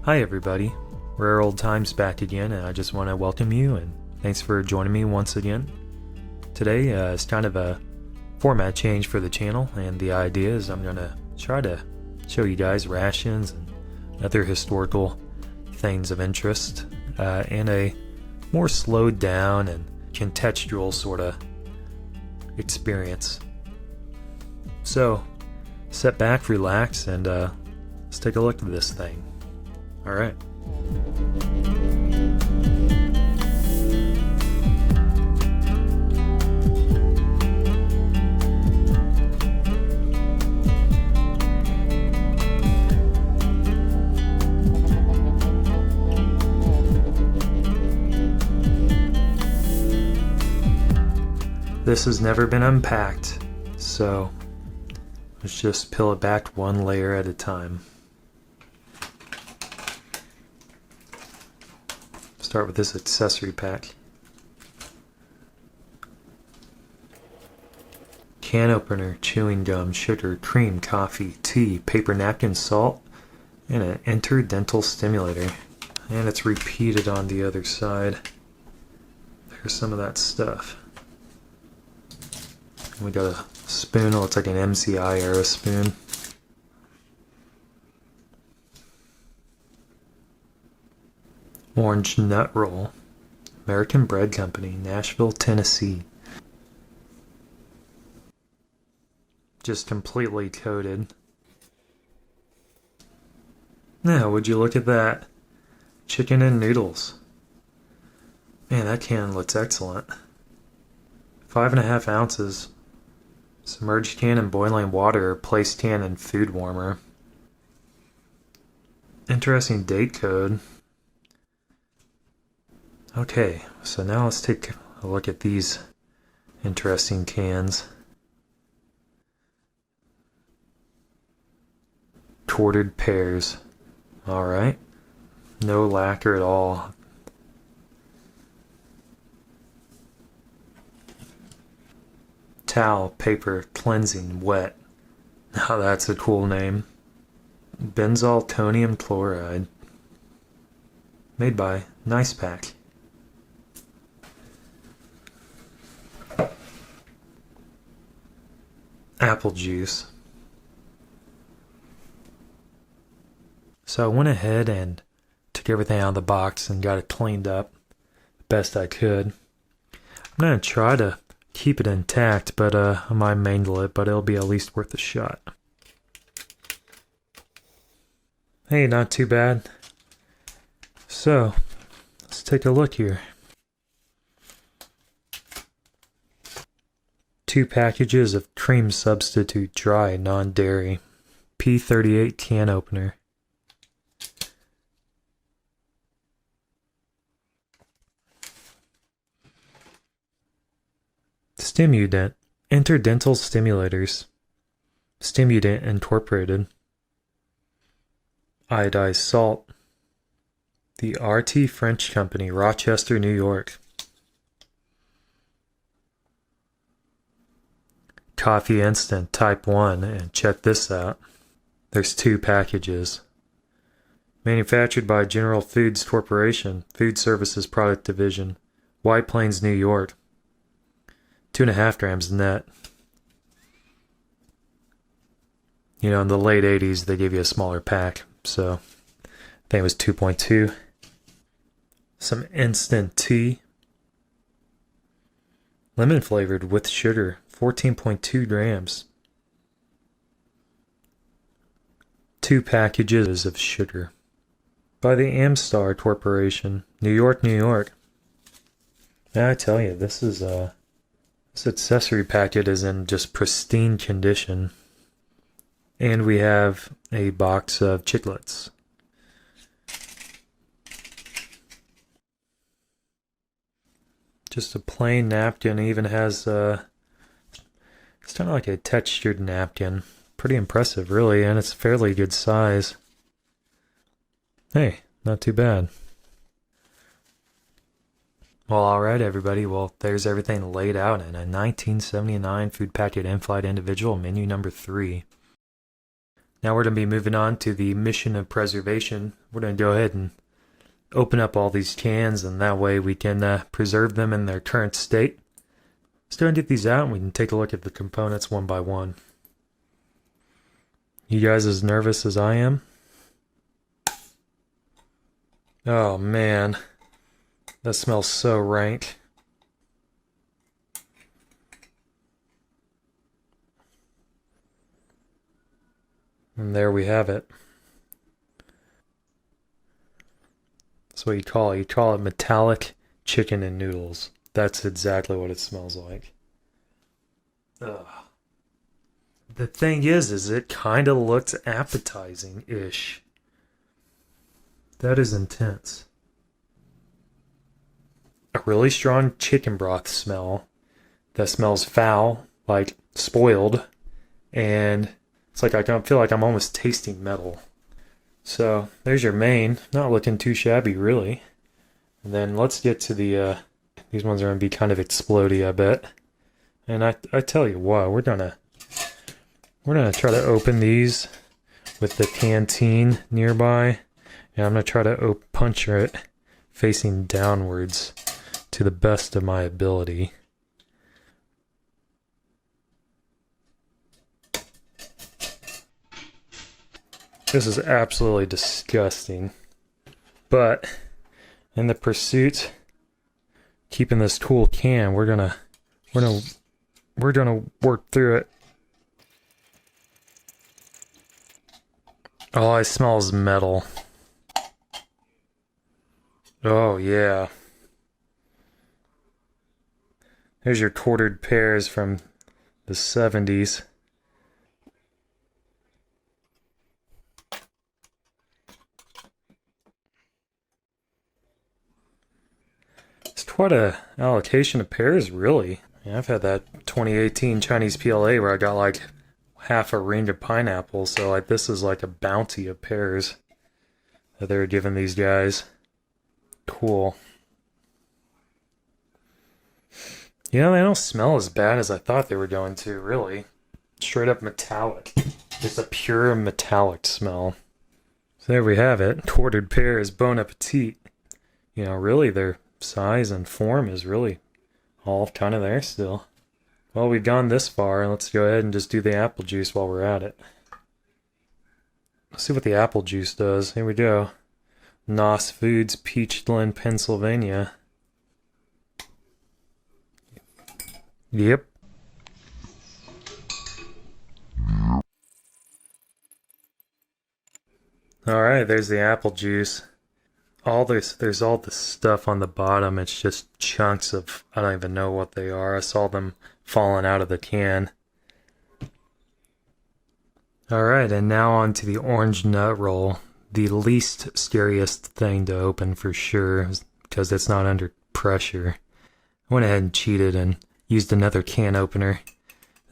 Hi everybody, Rare Old Times back again, and I just want to welcome you and thanks for joining me once again. Today is kind of a format change for the channel, and the idea is I'm going to try to show you guys rations and other historical things of interest in a more slowed down and contextual sort of experience. So, sit back, relax, and let's take a look at this thing. Alright. This has never been unpacked, so let's just peel it back one layer at a time. Start with this accessory pack. Can opener, chewing gum, sugar, cream, coffee, tea, paper napkin, salt, and an interdental stimulator. And it's repeated on the other side. There's some of that stuff. And we got a spoon, it looks like an MCI era spoon. Orange nut roll, American Bread Company, Nashville, Tennessee. Just completely coated. Now, would you look at that? Chicken and noodles. Man, that can looks excellent. 5.5 ounces. Submerged can in boiling water, placed can in food warmer. Interesting date code. Okay, so now let's take a look at these interesting cans. Quartered pears. Alright. No lacquer at all. Towel, paper, cleansing, wet. Now that's a cool name. Benzalkonium chloride. Made by Nice Pack. Apple juice. So I went ahead and took everything out of the box and got it cleaned up the best I could. I'm going to try to keep it intact, but I might mangle it, but it'll be at least worth a shot. Hey, not too bad. So, let's take a look here. 2 packages of cream substitute dry, non-dairy. P38 can opener. Stimudent. Interdental stimulators. Stimudent Incorporated. Iodized salt. The RT French Company, Rochester, New York. Coffee Instant Type 1, and check this out. There's 2 packages. Manufactured by General Foods Corporation, Food Services Product Division, White Plains, New York. 2.5 grams net. You know, in the late 80s, they gave you a smaller pack, so I think it was 2.2. Some instant tea. Lemon flavored with sugar, 14.2 grams. 2 packages of sugar. By the Amstar Corporation, New York, New York. Now I tell you, this accessory packet is in just pristine condition. And we have a box of chiclets. Just a plain napkin. It even has it's kind of like a textured napkin. Pretty impressive, really, and it's fairly good size. Hey, not too bad. Well, alright everybody, well there's everything laid out in a 1979 food packet in-flight individual, menu number 3. Now we're going to be moving on to the mission of preservation. We're going to go ahead and open up all these cans, and that way we can preserve them in their current state. Let's go and get these out and we can take a look at the components one by one. You guys as nervous as I am? Oh man, that smells so rank. And there we have it. That's what you call it. You call it metallic chicken and noodles. That's exactly what it smells like. Ugh. The thing is it kind of looks appetizing-ish. That is intense. A really strong chicken broth smell that smells foul, like spoiled, and it's like I feel like I'm almost tasting metal. So there's your main. Not looking too shabby, really. And then let's get to the. These ones are gonna be kind of explodey, I bet. And I tell you what, we're gonna try to open these with the canteen nearby, and I'm gonna try to puncture it facing downwards to the best of my ability. This is absolutely disgusting. But in the pursuit, keeping this cool can, we're gonna work through it. All I smell is metal. Oh yeah. There's your quartered pears from the 70s. It's quite a allocation of pears, really. Yeah, I've had that 2018 Chinese PLA where I got like half a ring of pineapples, so like this is like a bounty of pears that they were giving these guys. Cool. You know, they don't smell as bad as I thought they were going to, really. Straight up metallic. It's a pure metallic smell. So there we have it. Quartered pears, bon appetit. You know, really their size and form is really all kind of there still. Well, we've gone this far. Let's go ahead and just do the apple juice while we're at it. Let's see what the apple juice does. Here we go. Nos Foods, Peachland, Pennsylvania. Yep. Alright, there's the apple juice. There's all this stuff on the bottom. It's just chunks of, I don't even know what they are. I saw them falling out of the can. Alright, and now on to the orange nut roll. The least scariest thing to open for sure, because it's not under pressure. I went ahead and cheated and used another can opener.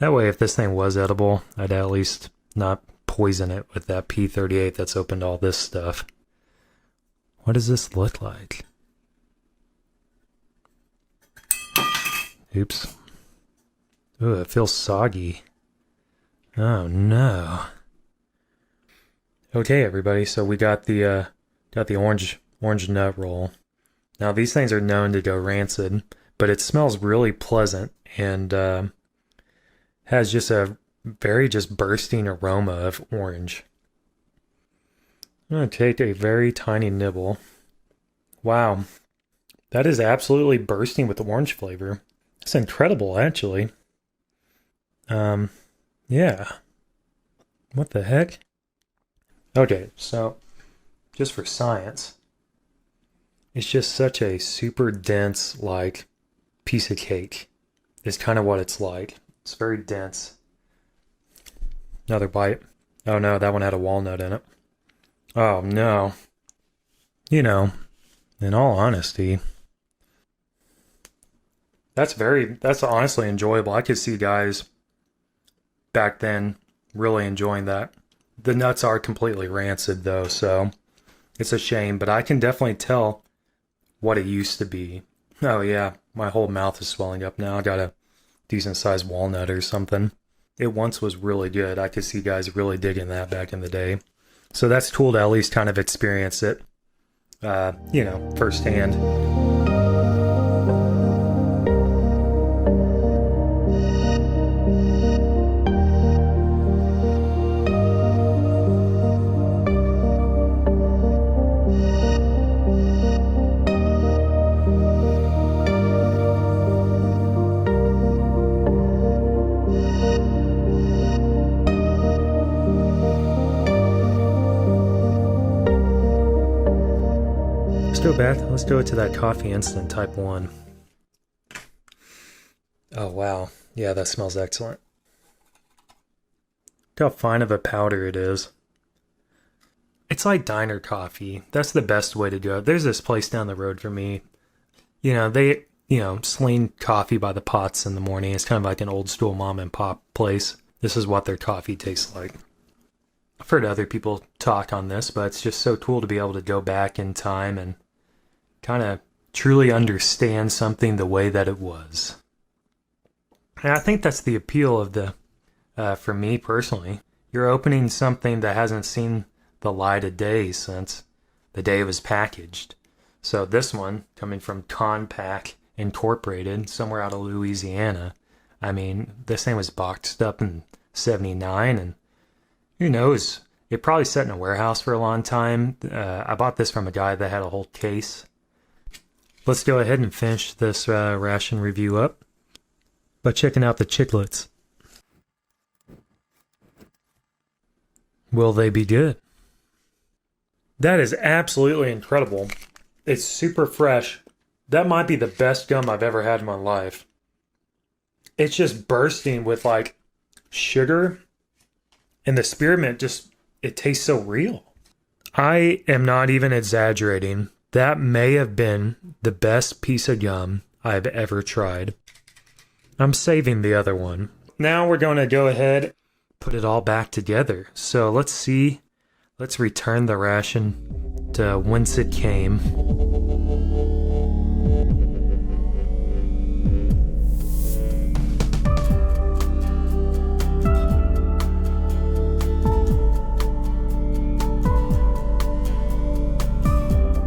That way, if this thing was edible, I'd at least not poison it with that P38 that's opened all this stuff. What does this look like? Oops. Ooh, it feels soggy. Oh no. Okay, everybody, so we got the orange nut roll. Now these things are known to go rancid, but it smells really pleasant and has just a very bursting aroma of orange. I'm going to take a very tiny nibble. Wow, that is absolutely bursting with orange flavor. It's incredible, actually. Yeah. What the heck? Okay, so just for science, it's just such a super dense, like, piece of cake. Is kind of what it's like. It's very dense. Another bite. Oh no, that one had a walnut in it. Oh no. You know, in all honesty, that's honestly enjoyable. I could see guys back then really enjoying that. The nuts are completely rancid though, so it's a shame, but I can definitely tell what it used to be. Oh yeah, my whole mouth is swelling up now. I got a decent sized walnut or something. it once was really good. I could see guys really digging that back in the day. So that's cool to at least kind of experience it, firsthand. Let's go to that coffee instant type 1. Oh wow, yeah, that smells excellent. Look how fine of a powder it is. It's like diner coffee. That's the best way to go. There's this place down the road from me. They sling coffee by the pots in the morning. It's kind of like an old school mom and pop place. This is what their coffee tastes like. I've heard other people talk on this, but it's just so cool to be able to go back in time and kind of truly understand something the way that it was. And I think that's the appeal of for me personally. You're opening something that hasn't seen the light of day since the day it was packaged. So this one, coming from Compact Incorporated, somewhere out of Louisiana. I mean, this thing was boxed up in 79, and who knows? It probably sat in a warehouse for a long time. I bought this from a guy that had a whole case. Let's go ahead and finish this ration review up by checking out the Chiclets. Will they be good? That is absolutely incredible. It's super fresh. That might be the best gum I've ever had in my life. It's just bursting with like sugar, and the spearmint it tastes so real. I am not even exaggerating. That may have been the best piece of gum I've ever tried. I'm saving the other one. Now we're going to go ahead, put it all back together. So let's return the ration to whence it came.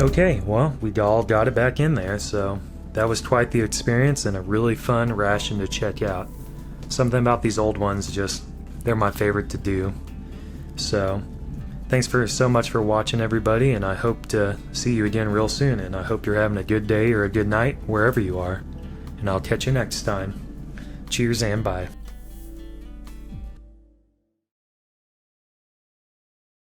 Okay, well, we all got it back in there, so that was quite the experience and a really fun ration to check out. Something about these old ones, they're my favorite to do. So, thanks so much for watching, everybody, and I hope to see you again real soon, and I hope you're having a good day or a good night wherever you are, and I'll catch you next time. Cheers and bye.